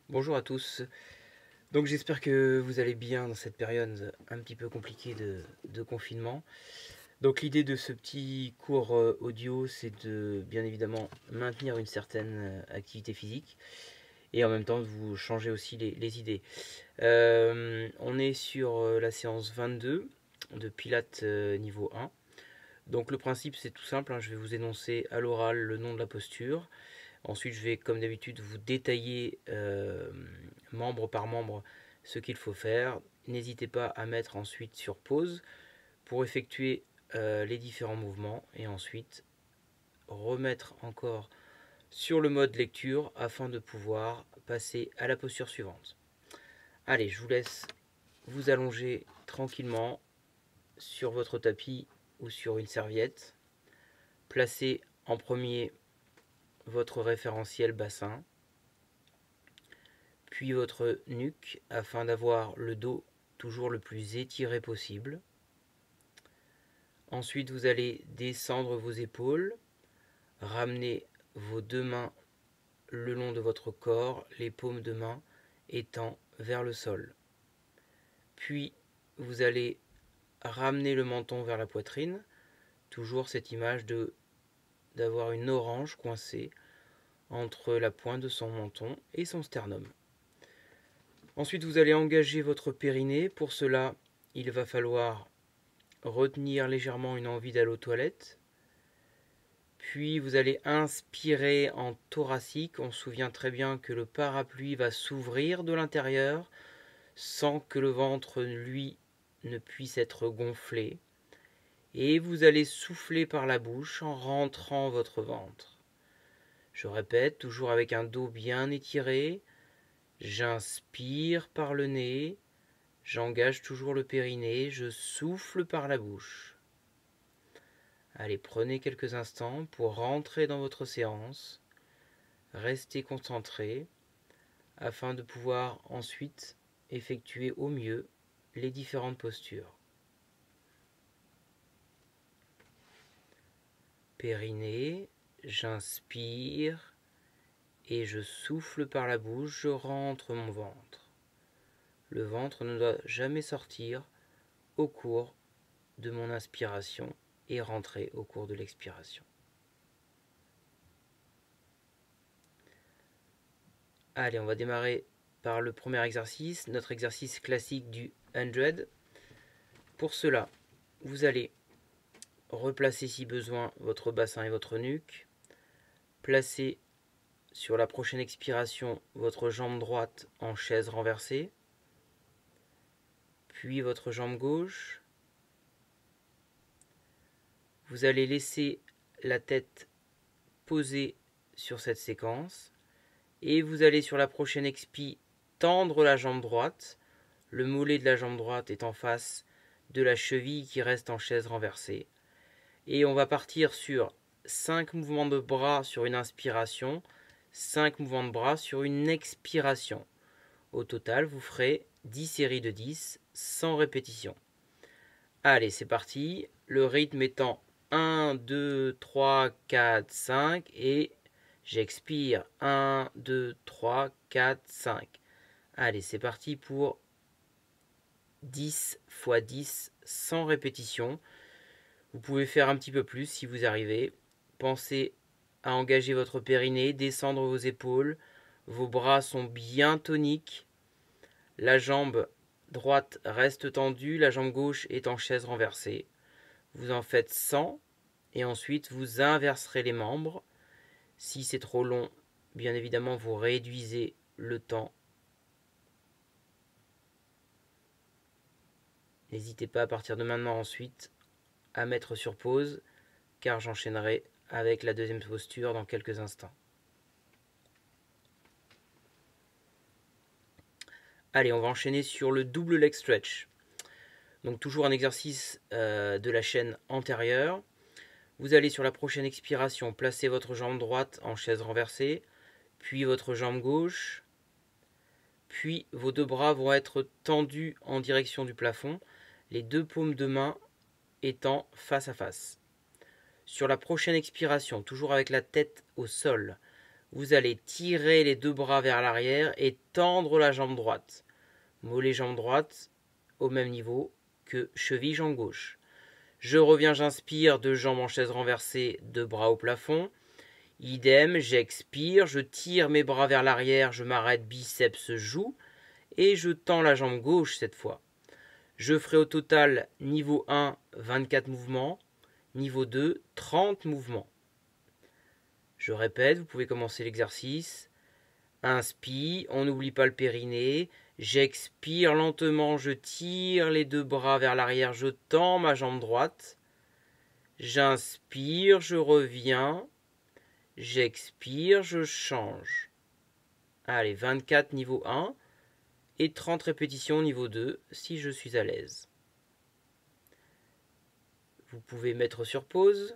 Bonjour à tous, donc j'espère que vous allez bien dans cette période un petit peu compliquée de confinement. Donc l'idée de ce petit cours audio, c'est de bien évidemment maintenir une certaine activité physique et en même temps de vous changer aussi les idées. On est sur la séance 22 de Pilates niveau 1. Donc le principe c'est tout simple, hein, je vais vous énoncer à l'oral le nom de la posture. Ensuite, je vais, comme d'habitude, vous détailler membre par membre ce qu'il faut faire. N'hésitez pas à mettre ensuite sur pause pour effectuer les différents mouvements et ensuite remettre encore sur le mode lecture afin de pouvoir passer à la posture suivante. Allez, je vous laisse vous allonger tranquillement sur votre tapis ou sur une serviette. Placez en premier votre référentiel bassin, puis votre nuque afin d'avoir le dos toujours le plus étiré possible. Ensuite, vous allez descendre vos épaules, ramener vos deux mains le long de votre corps, les paumes de main étant vers le sol. Puis, vous allez ramener le menton vers la poitrine, toujours cette image d'avoir une orange coincée entre la pointe de son menton et son sternum. Ensuite, vous allez engager votre périnée. Pour cela, il va falloir retenir légèrement une envie d'aller aux toilettes. Puis, vous allez inspirer en thoracique. On se souvient très bien que le parapluie va s'ouvrir de l'intérieur sans que le ventre, lui, ne puisse être gonflé. Et vous allez souffler par la bouche en rentrant votre ventre. Je répète, toujours avec un dos bien étiré. J'inspire par le nez. J'engage toujours le périnée, je souffle par la bouche. Allez, prenez quelques instants pour rentrer dans votre séance. Restez concentré afin de pouvoir ensuite effectuer au mieux les différentes postures. Périnée, j'inspire et je souffle par la bouche, je rentre mon ventre. Le ventre ne doit jamais sortir au cours de mon inspiration et rentrer au cours de l'expiration. Allez, on va démarrer par le premier exercice, notre exercice classique du 100. Pour cela, vous allez replacer si besoin votre bassin et votre nuque. Placez sur la prochaine expiration votre jambe droite en chaise renversée. Puis votre jambe gauche. Vous allez laisser la tête posée sur cette séquence. Et vous allez sur la prochaine expi tendre la jambe droite. Le mollet de la jambe droite est en face de la cheville qui reste en chaise renversée. Et on va partir sur 5 mouvements de bras sur une inspiration, 5 mouvements de bras sur une expiration. Au total, vous ferez 10 séries de 10, sans répétition. Allez, c'est parti. Le rythme étant 1, 2, 3, 4, 5 et j'expire 1, 2, 3, 4, 5. Allez, c'est parti pour 10 x 10 sans répétition. Vous pouvez faire un petit peu plus si vous arrivez. Pensez à engager votre périnée, descendre vos épaules. Vos bras sont bien toniques. La jambe droite reste tendue, la jambe gauche est en chaise renversée. Vous en faites 100 et ensuite vous inverserez les membres. Si c'est trop long, bien évidemment, vous réduisez le temps. N'hésitez pas à partir de maintenant ensuite à mettre sur pause car j'enchaînerai avec la deuxième posture dans quelques instants. Allez, on va enchaîner sur le double leg stretch. Donc toujours un exercice de la chaîne antérieure. Vous allez sur la prochaine expiration placer votre jambe droite en chaise renversée, puis votre jambe gauche, puis vos deux bras vont être tendus en direction du plafond. Les deux paumes de main étant face à face. Sur la prochaine expiration, toujours avec la tête au sol, vous allez tirer les deux bras vers l'arrière et tendre la jambe droite. Mollet jambe droite au même niveau que cheville jambe gauche. Je reviens, j'inspire, deux jambes en chaise renversée, deux bras au plafond. Idem, j'expire, je tire mes bras vers l'arrière, je m'arrête, biceps, joue, et je tends la jambe gauche cette fois. Je ferai au total niveau 1, 24 mouvements, niveau 2, 30 mouvements. Je répète, vous pouvez commencer l'exercice. Inspire, on n'oublie pas le périnée. J'expire lentement, je tire les deux bras vers l'arrière, je tends ma jambe droite. J'inspire, je reviens. J'expire, je change. Allez, 24 niveau 1 et 30 répétitions niveau 2 si je suis à l'aise. Vous pouvez mettre sur pause.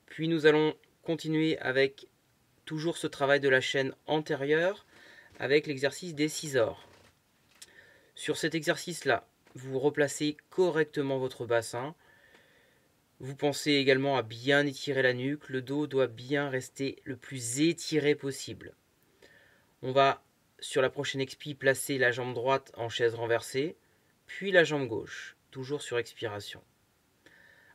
Puis nous allons continuer avec toujours ce travail de la chaîne antérieure avec l'exercice des scissors. Sur cet exercice-là, vous replacez correctement votre bassin. Vous pensez également à bien étirer la nuque. Le dos doit bien rester le plus étiré possible. On va, sur la prochaine expi, placer la jambe droite en chaise renversée, puis la jambe gauche, toujours sur expiration.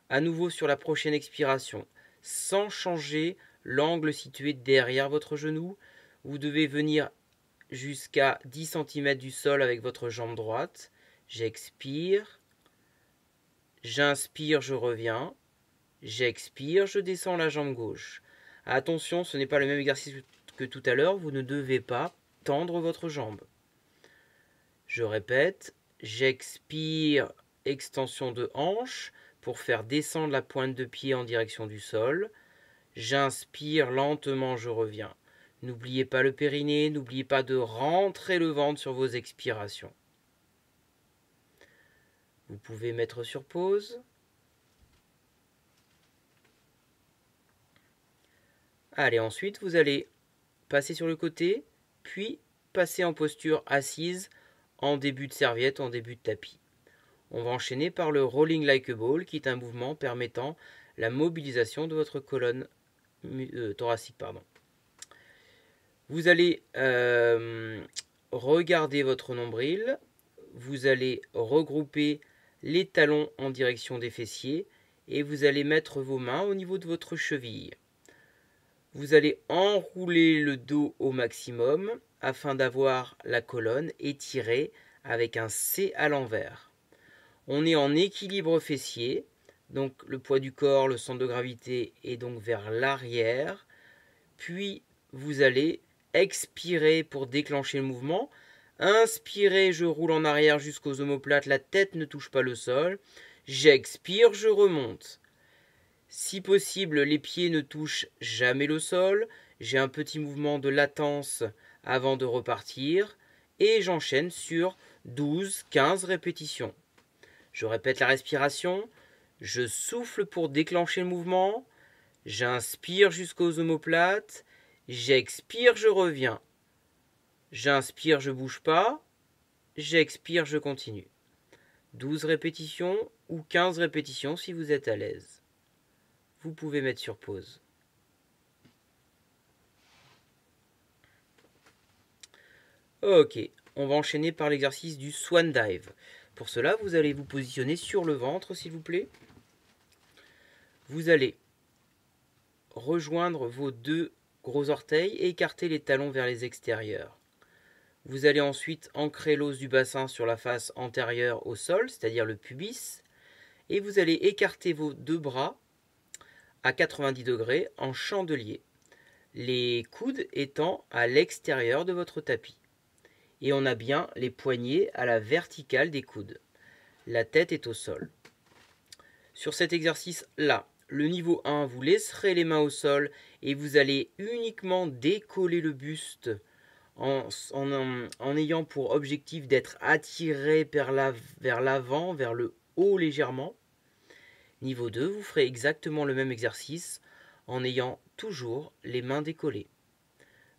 À nouveau sur la prochaine expiration, sans changer l'angle situé derrière votre genou, vous devez venir jusqu'à 10 cm du sol avec votre jambe droite. J'expire, j'inspire, je reviens, j'expire, je descends la jambe gauche. Attention, ce n'est pas le même exercice que tout à l'heure, vous ne devez pas tendre votre jambe. Je répète, j'expire, extension de hanche pour faire descendre la pointe de pied en direction du sol. J'inspire lentement, je reviens. N'oubliez pas le périnée, n'oubliez pas de rentrer le ventre sur vos expirations. Vous pouvez mettre sur pause. Allez, ensuite, vous allez passer sur le côté, puis passer en posture assise en début de serviette, en début de tapis. On va enchaîner par le rolling like a ball, qui est un mouvement permettant la mobilisation de votre colonne thoracique. Vous allez regarder votre nombril, vous allez regrouper les talons en direction des fessiers et vous allez mettre vos mains au niveau de votre cheville. Vous allez enrouler le dos au maximum afin d'avoir la colonne étirée avec un C à l'envers. On est en équilibre fessier, donc le poids du corps, le centre de gravité est donc vers l'arrière. Puis vous allez expirer pour déclencher le mouvement. Inspirez, je roule en arrière jusqu'aux omoplates, la tête ne touche pas le sol. J'expire, je remonte. Si possible, les pieds ne touchent jamais le sol. J'ai un petit mouvement de latence avant de repartir. Et j'enchaîne sur 12-15 répétitions. Je répète la respiration. Je souffle pour déclencher le mouvement. J'inspire jusqu'aux omoplates. J'expire, je reviens. J'inspire, je ne bouge pas. J'expire, je continue. 12 répétitions ou 15 répétitions si vous êtes à l'aise. Vous pouvez mettre sur pause. Ok, on va enchaîner par l'exercice du swan dive. Pour cela, vous allez vous positionner sur le ventre, s'il vous plaît. Vous allez rejoindre vos deux gros orteils et écarter les talons vers les extérieurs. Vous allez ensuite ancrer l'os du bassin sur la face antérieure au sol, c'est-à-dire le pubis, et vous allez écarter vos deux bras à 90 degrés en chandelier, les coudes étant à l'extérieur de votre tapis. Et on a bien les poignets à la verticale des coudes. La tête est au sol. Sur cet exercice-là, le niveau 1, vous laisserez les mains au sol et vous allez uniquement décoller le buste en ayant pour objectif d'être attiré vers l'avant, vers le haut légèrement. Niveau 2, vous ferez exactement le même exercice en ayant toujours les mains décollées.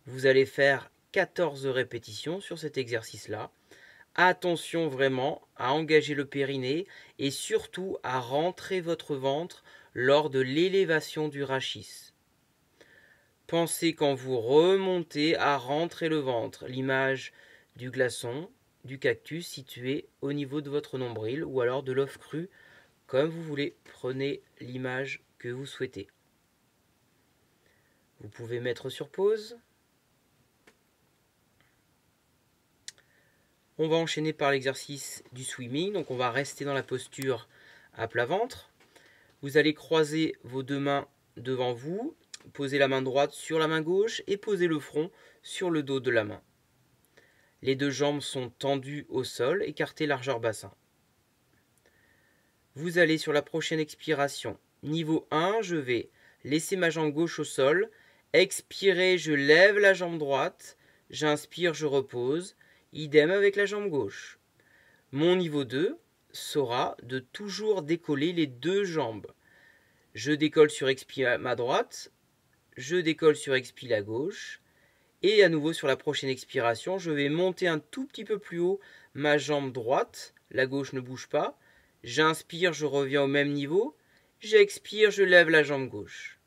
Vous allez faire 14 répétitions sur cet exercice-là Attention vraiment à engager le périnée et surtout à rentrer votre ventre lors de l'élévation du rachis. Pensez quand vous remontez à rentrer le ventre, l'image du glaçon, du cactus situé au niveau de votre nombril ou alors de l'œuf cru, comme vous voulez. Prenez l'image que vous souhaitez. Vous pouvez mettre sur pause. On va enchaîner par l'exercice du swimming. Donc on va rester dans la posture à plat ventre. Vous allez croiser vos deux mains devant vous, poser la main droite sur la main gauche et poser le front sur le dos de la main. Les deux jambes sont tendues au sol, écartez largeur bassin. Vous allez sur la prochaine expiration. Niveau 1, je vais laisser ma jambe gauche au sol. Expirer, je lève la jambe droite. J'inspire, je repose. Idem avec la jambe gauche. Mon niveau 2 sera de toujours décoller les deux jambes. Je décolle sur expi ma droite, je décolle sur expi la gauche, et à nouveau sur la prochaine expiration, je vais monter un tout petit peu plus haut ma jambe droite, la gauche ne bouge pas, j'inspire, je reviens au même niveau, j'expire, je lève la jambe gauche.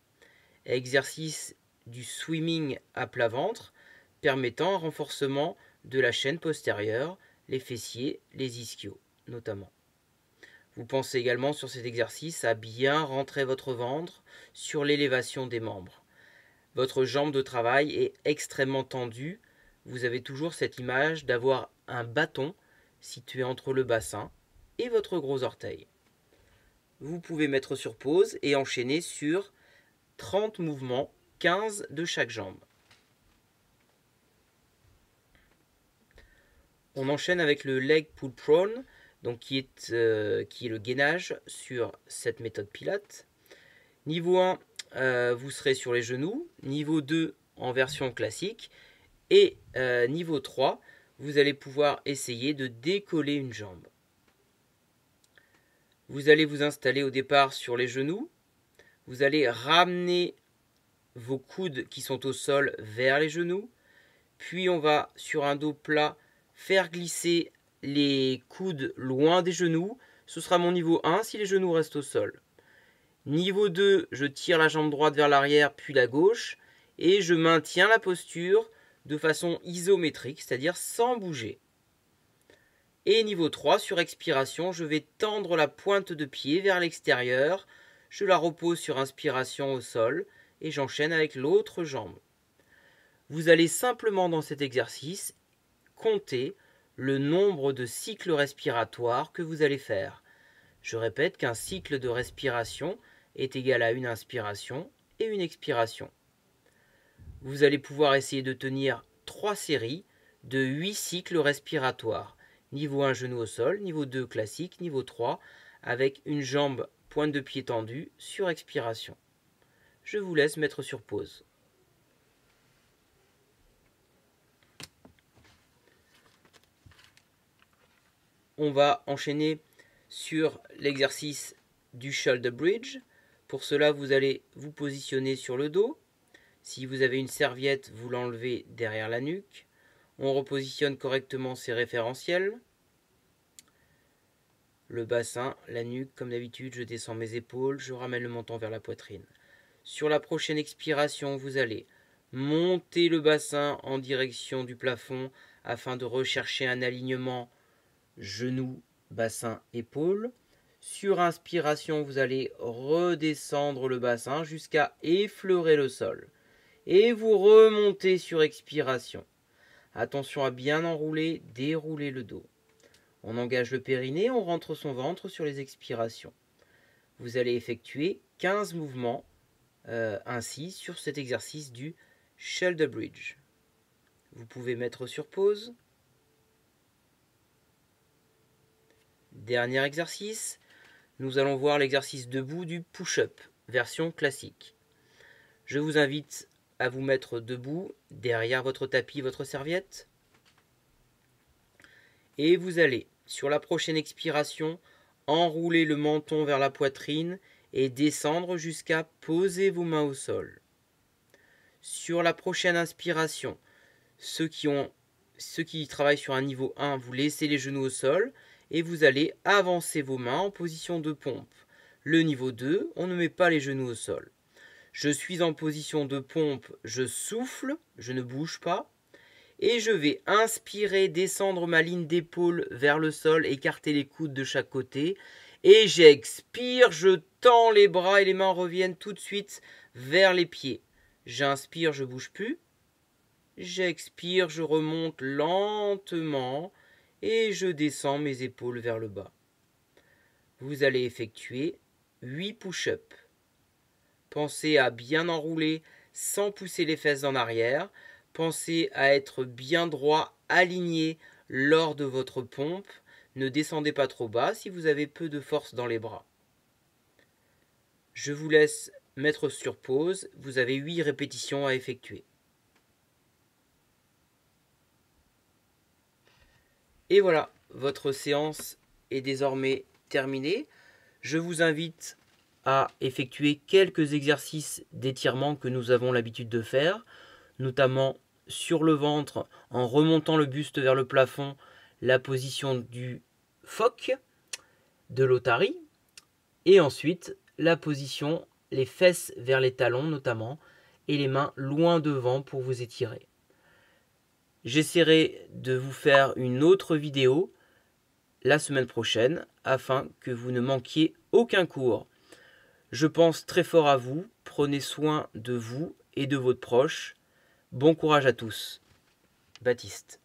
Exercice du swimming à plat ventre, permettant un renforcement de la chaîne postérieure, les fessiers, les ischios notamment. Vous pensez également sur cet exercice à bien rentrer votre ventre sur l'élévation des membres. Votre jambe de travail est extrêmement tendue. Vous avez toujours cette image d'avoir un bâton situé entre le bassin et votre gros orteil. Vous pouvez mettre sur pause et enchaîner sur 30 mouvements, 15 de chaque jambe. On enchaîne avec le leg pull prone, donc qui est le gainage sur cette méthode Pilates. Niveau 1, vous serez sur les genoux. Niveau 2, en version classique. Et niveau 3, vous allez pouvoir essayer de décoller une jambe. Vous allez vous installer au départ sur les genoux. Vous allez ramener vos coudes qui sont au sol vers les genoux. Puis on va, sur un dos plat, faire glisser les coudes loin des genoux. Ce sera mon niveau 1 si les genoux restent au sol. Niveau 2, je tire la jambe droite vers l'arrière puis la gauche et je maintiens la posture de façon isométrique, c'est-à-dire sans bouger. Et niveau 3, sur expiration, je vais tendre la pointe de pied vers l'extérieur. Je la repose sur inspiration au sol et j'enchaîne avec l'autre jambe. Vous allez simplement dans cet exercice compter le nombre de cycles respiratoires que vous allez faire. Je répète qu'un cycle de respiration est égal à une inspiration et une expiration. Vous allez pouvoir essayer de tenir 3 séries de 8 cycles respiratoires. Niveau 1, genou au sol, niveau 2, classique, niveau 3, avec une jambe pointe de pied tendue sur expiration. Je vous laisse mettre sur pause. On va enchaîner sur l'exercice du shoulder bridge. Pour cela, vous allez vous positionner sur le dos. Si vous avez une serviette, vous l'enlevez derrière la nuque. On repositionne correctement ses référentiels. Le bassin, la nuque, comme d'habitude, je descends mes épaules, je ramène le menton vers la poitrine. Sur la prochaine expiration, vous allez monter le bassin en direction du plafond afin de rechercher un alignement genoux, bassin, épaules. Sur inspiration, vous allez redescendre le bassin jusqu'à effleurer le sol. Et vous remontez sur expiration. Attention à bien enrouler, dérouler le dos. On engage le périnée, on rentre son ventre sur les expirations. Vous allez effectuer 15 mouvements ainsi sur cet exercice du shoulder bridge. Vous pouvez mettre sur pause. Dernier exercice, nous allons voir l'exercice debout du push-up, version classique. Je vous invite à vous mettre debout, derrière votre tapis, votre serviette. Et vous allez, sur la prochaine expiration, enrouler le menton vers la poitrine et descendre jusqu'à poser vos mains au sol. Sur la prochaine inspiration, ceux qui ont ceux qui travaillent sur un niveau 1, vous laissez les genoux au sol et vous allez avancer vos mains en position de pompe. Le niveau 2, on ne met pas les genoux au sol. Je suis en position de pompe, je souffle, je ne bouge pas. Et je vais inspirer, descendre ma ligne d'épaule vers le sol, écarter les coudes de chaque côté. Et j'expire, je tends les bras et les mains reviennent tout de suite vers les pieds. J'inspire, je ne bouge plus. J'expire, je remonte lentement et je descends mes épaules vers le bas. Vous allez effectuer 8 push-ups. Pensez à bien enrouler sans pousser les fesses en arrière. Pensez à être bien droit, aligné lors de votre pompe. Ne descendez pas trop bas si vous avez peu de force dans les bras. Je vous laisse mettre sur pause. Vous avez 8 répétitions à effectuer. Et voilà, votre séance est désormais terminée. Je vous invite à effectuer quelques exercices d'étirement que nous avons l'habitude de faire, notamment sur le ventre en remontant le buste vers le plafond, la position du phoque, de l'otarie, et ensuite la position, les fesses vers les talons notamment, et les mains loin devant pour vous étirer. J'essaierai de vous faire une autre vidéo la semaine prochaine afin que vous ne manquiez aucun cours. Je pense très fort à vous, prenez soin de vous et de votre proche. Bon courage à tous. Baptiste.